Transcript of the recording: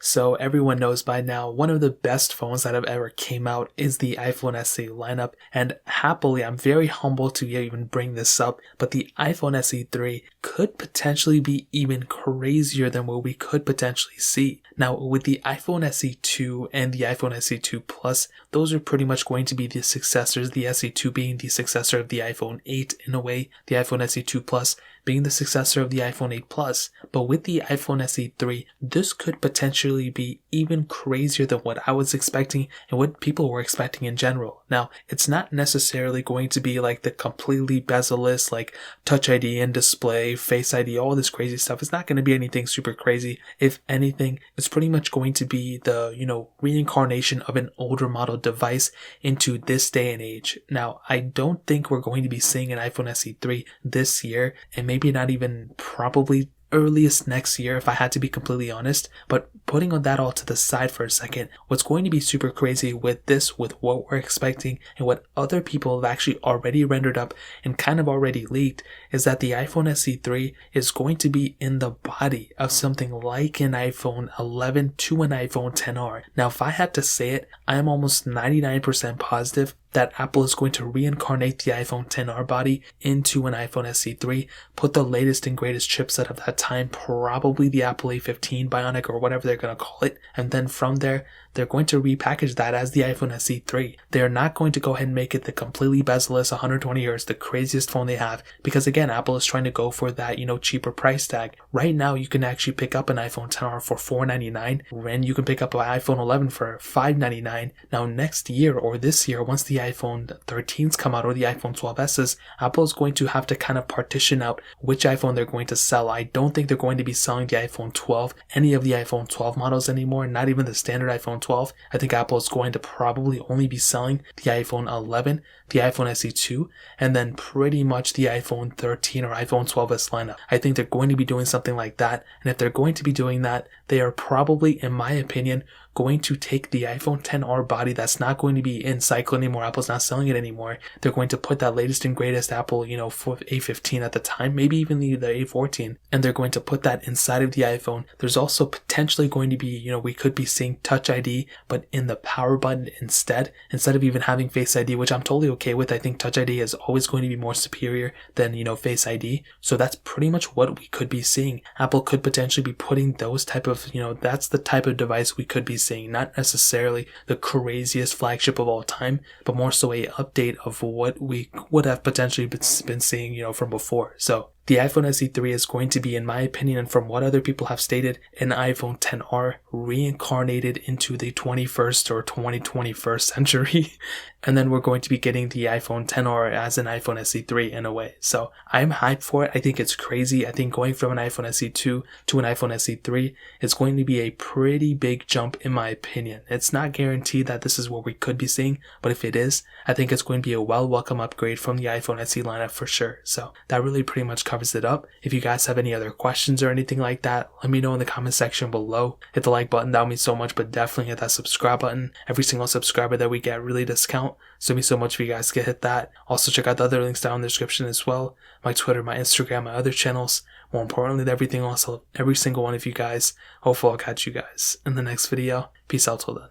So everyone knows by now, one of the best phones that have ever came out is the iPhone SE lineup, and happily I'm very humble to even bring this up, but the iPhone SE 3 could potentially be even crazier than what we could potentially see. Now with the iPhone SE 2 and the iPhone SE 2 Plus, those are pretty much going to be the successors, the SE 2 being the successor of the iPhone 8 in a way, the iPhone SE 2 Plus being the successor of the iPhone 8 Plus. But with the iPhone SE 3, this could potentially be even crazier than what I was expecting and what people were expecting in general. Now, it's not necessarily going to be like the completely bezel-less, like Touch ID and display, Face ID, all this crazy stuff. It's not going to be anything super crazy. If anything, it's pretty much going to be the, reincarnation of an older model device into this day and age. Now, I don't think we're going to be seeing an iPhone SE 3 this year, and maybe not even probably earliest next year if I had to be completely honest. But putting on that all to the side for a second, what's going to be super crazy with this, with what we're expecting and what other people have actually already rendered up and kind of already leaked, is that the iPhone SE 3 is going to be in the body of something like an iPhone 11 to an iPhone XR. Now if I had to say it, I am almost 99% positive that Apple is going to reincarnate the iPhone XR body into an iPhone SE 3, put the latest and greatest chipset of that time, probably the Apple A15 Bionic or whatever they're going to call it, and then from there, they're going to repackage that as the iPhone SE 3. They're not going to go ahead and make it the completely bezel-less 120Hz, the craziest phone they have, because again, Apple is trying to go for that, cheaper price tag. Right now, you can actually pick up an iPhone XR for $499, and you can pick up an iPhone 11 for $599. Now next year or this year, once the iPhone 13s come out or the iPhone 12s, Apple is going to have to kind of partition out which iPhone they're going to sell. I don't think they're going to be selling the iPhone 12, any of the iPhone 12 models anymore, not even the standard iPhone 12. I think Apple is going to probably only be selling the iPhone 11, the iPhone SE 2, and then pretty much the iPhone 13 or iPhone 12s lineup. I think they're going to be doing something like that, and if they're going to be doing that, they are probably, in my opinion, going to take the iPhone XR body that's not going to be in cycle anymore. Apple's not selling it anymore. They're going to put that latest and greatest Apple, for A15 at the time, maybe even the A14, and they're going to put that inside of the iPhone. There's also potentially going to be, we could be seeing Touch ID, but in the power button instead of even having Face ID, which I'm totally okay with. I think Touch ID is always going to be more superior than, Face ID. So that's pretty much what we could be seeing. Apple could potentially be putting those type of, that's the type of device we could be seeing, not necessarily the craziest flagship of all time, but more so a update of what we would have potentially been seeing, from before. So the iPhone SE 3 is going to be, in my opinion, and from what other people have stated, an iPhone XR reincarnated into the 21st or 2021st century. And then we're going to be getting the iPhone XR as an iPhone SE 3 in a way. So I'm hyped for it. I think it's crazy. I think going from an iPhone SE 2 to an iPhone SE 3 is going to be a pretty big jump in my opinion. It's not guaranteed that this is what we could be seeing, but if it is, I think it's going to be a welcome upgrade from the iPhone SE lineup for sure. So that really pretty much covers it up. If you guys have any other questions or anything like that, let me know in the comment section below. Hit the like button, that would mean so much, but definitely hit that subscribe button. Every single subscriber that we get really does count, so it means so much if you guys can hit that. Also check out the other links down in the description as well. My Twitter, my Instagram, my other channels. More importantly than everything else, every single one of you guys. Hopefully I'll catch you guys in the next video. Peace out till then.